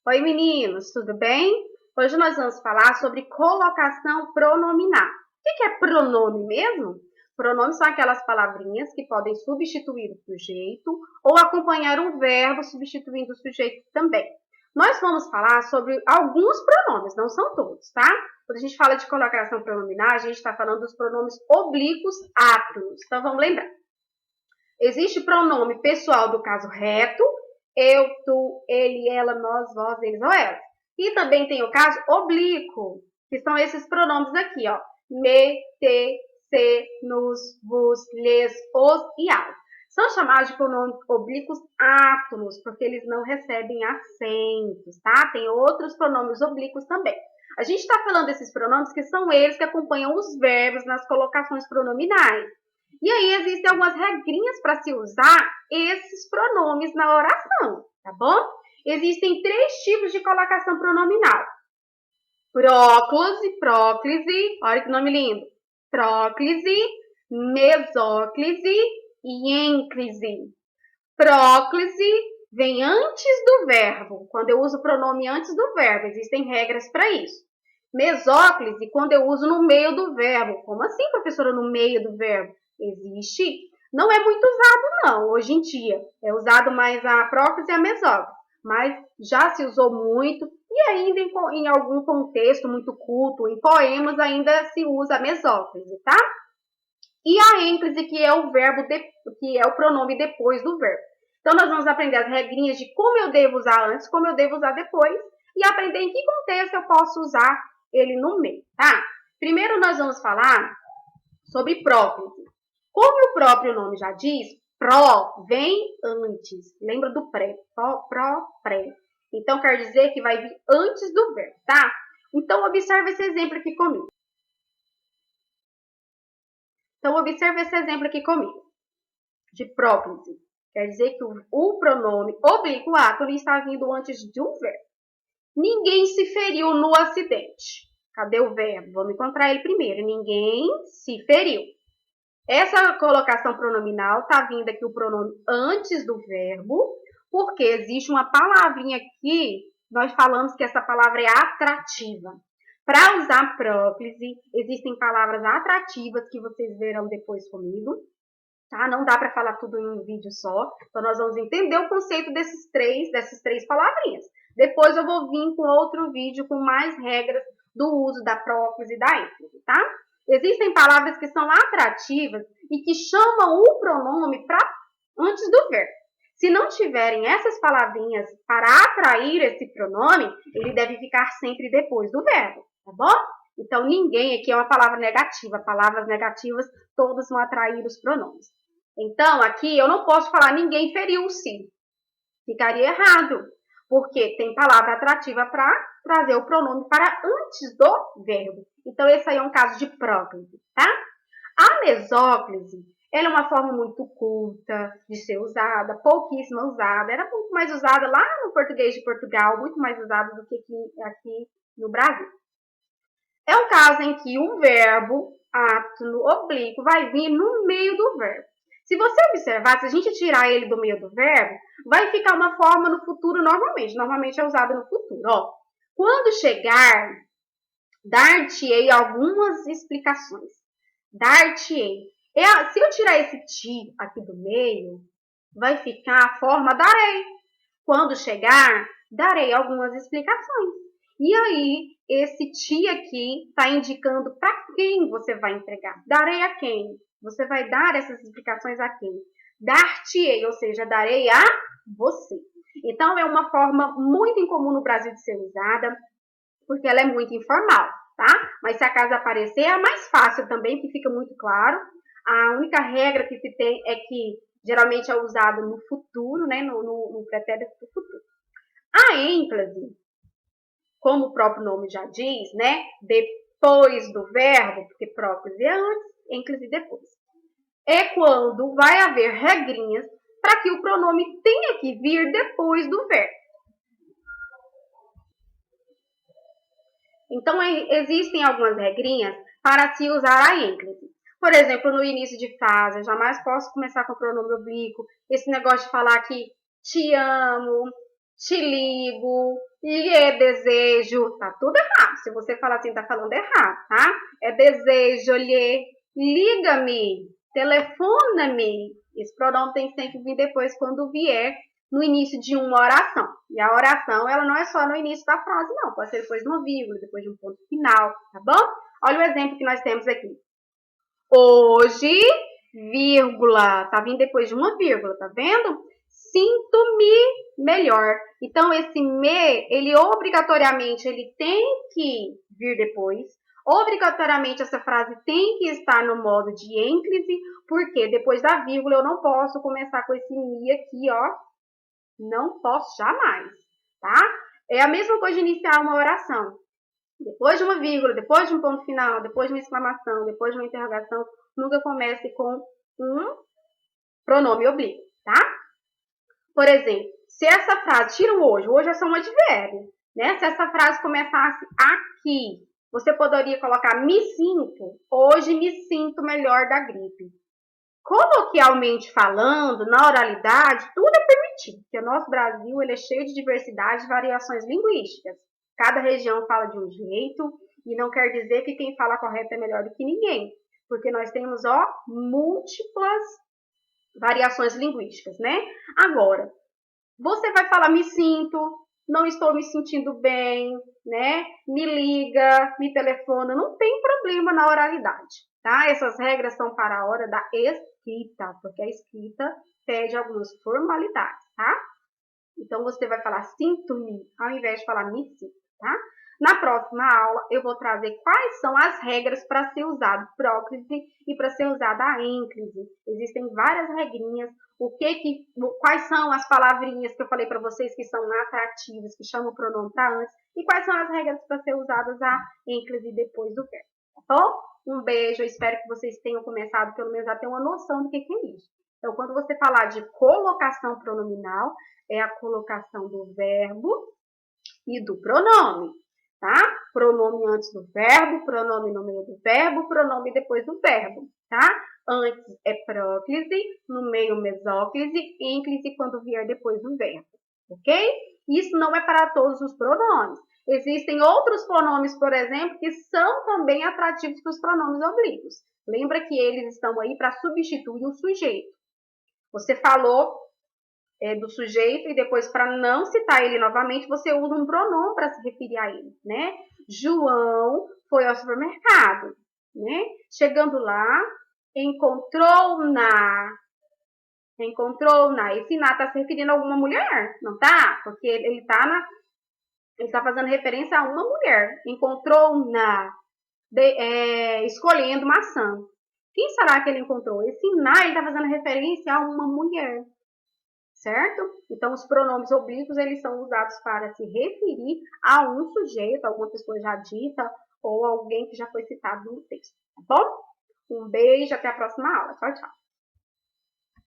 Oi, meninos, tudo bem? Hoje nós vamos falar sobre colocação pronominal. O que é pronome mesmo? Pronomes são aquelas palavrinhas que podem substituir o sujeito ou acompanhar um verbo substituindo o sujeito também. Nós vamos falar sobre alguns pronomes, não são todos, tá? Quando a gente fala de colocação pronominal, a gente está falando dos pronomes oblíquos átonos. Então, vamos lembrar. Existe pronome pessoal do caso reto, eu, tu, ele, ela, nós, vós, eles ou elas. E também tem o caso oblíquo, que são esses pronomes aqui, ó. Me, te, se, nos, vos, lhes, os e as. São chamados de pronomes oblíquos átonos, porque eles não recebem acentos, tá? Tem outros pronomes oblíquos também. A gente está falando desses pronomes que são eles que acompanham os verbos nas colocações pronominais. E aí existem algumas regrinhas para se usar esses pronomes na oração, tá bom? Existem 3 tipos de colocação pronominal. Próclise, olha que nome lindo. Próclise, mesóclise e ênclise. Próclise vem antes do verbo, quando eu uso o pronome antes do verbo, existem regras para isso. Mesóclise, quando eu uso no meio do verbo. Como assim, professora, no meio do verbo? Existe. Não é muito usado, não, hoje em dia. É usado mais a próclise e a mesóclise. Mas já se usou muito e ainda em algum contexto muito culto, em poemas ainda se usa a mesóclise, tá? E a ênclise, que é o verbo, que é o pronome depois do verbo. Então, nós vamos aprender as regrinhas de como eu devo usar antes, como eu devo usar depois, e aprender em que contexto eu posso usar ele no meio, tá? Primeiro, nós vamos falar sobre próclise. Como o próprio nome já diz, pró vem antes. Lembra do pré? Pré. Então, quer dizer que vai vir antes do verbo, tá? Então, observe esse exemplo aqui comigo. De próclise. Quer dizer que o pronome oblíquo átono está vindo antes de um verbo. Ninguém se feriu no acidente. Cadê o verbo? Vamos encontrar ele primeiro. Ninguém se feriu. Essa colocação pronominal está vindo aqui o pronome antes do verbo, porque existe uma palavrinha aqui, nós falamos que essa palavra é atrativa. Para usar próclise, existem palavras atrativas que vocês verão depois comigo, tá? Não dá para falar tudo em um vídeo só, então nós vamos entender o conceito dessas três palavrinhas. Depois eu vou vir com outro vídeo com mais regras do uso da próclise e da ênfase, tá? Existem palavras que são atrativas e que chamam o pronome antes do verbo. Se não tiverem essas palavrinhas para atrair esse pronome, ele deve ficar sempre depois do verbo, tá bom? Então, ninguém aqui é uma palavra negativa. Palavras negativas, todas vão atrair os pronomes. Então, aqui eu não posso falar ninguém feriu-se. Ficaria errado, porque tem palavra atrativa para trazer o pronome para antes do verbo. Então, esse aí é um caso de próclise, tá? A mesóclise, ela é uma forma muito culta de ser usada, pouquíssima usada. Era muito mais usada lá no português de Portugal, muito mais usada do que aqui no Brasil. É um caso em que o verbo átono oblíquo vai vir no meio do verbo. Se você observar, se a gente tirar ele do meio do verbo, vai ficar uma forma no futuro normalmente. Normalmente é usada no futuro. Ó, quando chegar, dar-te-ei algumas explicações. Dar-te-ei. Se eu tirar esse ti aqui do meio, vai ficar a forma darei. Quando chegar, darei algumas explicações. E aí, esse ti aqui está indicando para quem você vai entregar. Darei a quem? Você vai dar essas explicações a quem? Dar-te-ei, ou seja, darei a você. Então, é uma forma muito incomum no Brasil de ser usada, porque ela é muito informal, tá? Mas se acaso aparecer, é mais fácil também, que fica muito claro. A única regra que se tem é que geralmente é usado no futuro, né? No pretérito do futuro. A ênfase, como o próprio nome já diz, né? Depois do verbo, porque próclise é antes, ênfase depois. É quando vai haver regrinhas para que o pronome tenha que vir depois do verbo. Então, existem algumas regrinhas para se usar a ênfase. Por exemplo, no início de frase, eu jamais posso começar com o pronome oblíquo. Esse negócio de falar que te amo, te ligo, lhe desejo, tá tudo errado. Se você falar assim, tá falando errado, tá? É desejo, lhe, liga-me, telefona-me. Esse pronome tem que vir depois quando vier no início de uma oração. E a oração, ela não é só no início da frase, não. Pode ser depois de uma vírgula, depois de um ponto final, tá bom? Olha o exemplo que nós temos aqui. Hoje, vírgula, tá vindo depois de uma vírgula, tá vendo? Sinto-me melhor. Então, esse me, ele obrigatoriamente, ele tem que vir depois. Obrigatoriamente, essa frase tem que estar no modo de ênclise, porque depois da vírgula eu não posso começar com esse me aqui, ó. Não posso jamais, tá? É a mesma coisa de iniciar uma oração. Depois de uma vírgula, depois de um ponto final, depois de uma exclamação, depois de uma interrogação, nunca comece com um pronome oblíquo, tá? Por exemplo, se essa frase, tira o hoje é só um advérbio, né? Se essa frase começasse aqui, você poderia colocar me sinto, hoje me sinto melhor da gripe. Coloquialmente falando, na oralidade, tudo é permitido, porque o nosso Brasil ele é cheio de diversidade e variações linguísticas. Cada região fala de um jeito, e não quer dizer que quem fala correto é melhor do que ninguém, porque nós temos, ó, múltiplas variações linguísticas, né? Agora, você vai falar me sinto, não estou me sentindo bem, né? Me liga, me telefona, não tem problema na oralidade, tá? Essas regras são para a hora da escrita, porque a escrita pede algumas formalidades, tá? Então, você vai falar sinto-me, ao invés de falar me sinto, tá? Na próxima aula, eu vou trazer quais são as regras para ser usado próclise e para ser usada a ênclise. Existem várias regrinhas. Quais são as palavrinhas que eu falei para vocês que são atrativas, que chamam o pronome para antes, e quais são as regras para ser usadas a ênclise depois do verbo, tá bom? Um beijo, eu espero que vocês tenham começado pelo menos a ter uma noção do que é isso. Então, quando você falar de colocação pronominal, é a colocação do verbo e do pronome, tá? Pronome antes do verbo, pronome no meio do verbo, pronome depois do verbo, tá? Antes é próclise, no meio mesóclise, ênclise quando vier depois do verbo, ok? Isso não é para todos os pronomes. Existem outros pronomes, por exemplo, que são também atrativos para os pronomes oblíquos. Lembra que eles estão aí para substituir o sujeito. Você falou do sujeito e depois, para não citar ele novamente, você usa um pronome para se referir a ele, né? João foi ao supermercado, né? Chegando lá, encontrou-na. Esse na está se referindo a alguma mulher, não tá? Porque ele tá fazendo referência a uma mulher. Encontrou-na, escolhendo maçã. Quem será que ele encontrou? Esse na, ele está fazendo referência a uma mulher. Certo? Então, os pronomes oblíquos, eles são usados para se referir a um sujeito, alguma pessoa já dita, ou alguém que já foi citado no texto, tá bom? Um beijo, até a próxima aula. Tchau, tchau.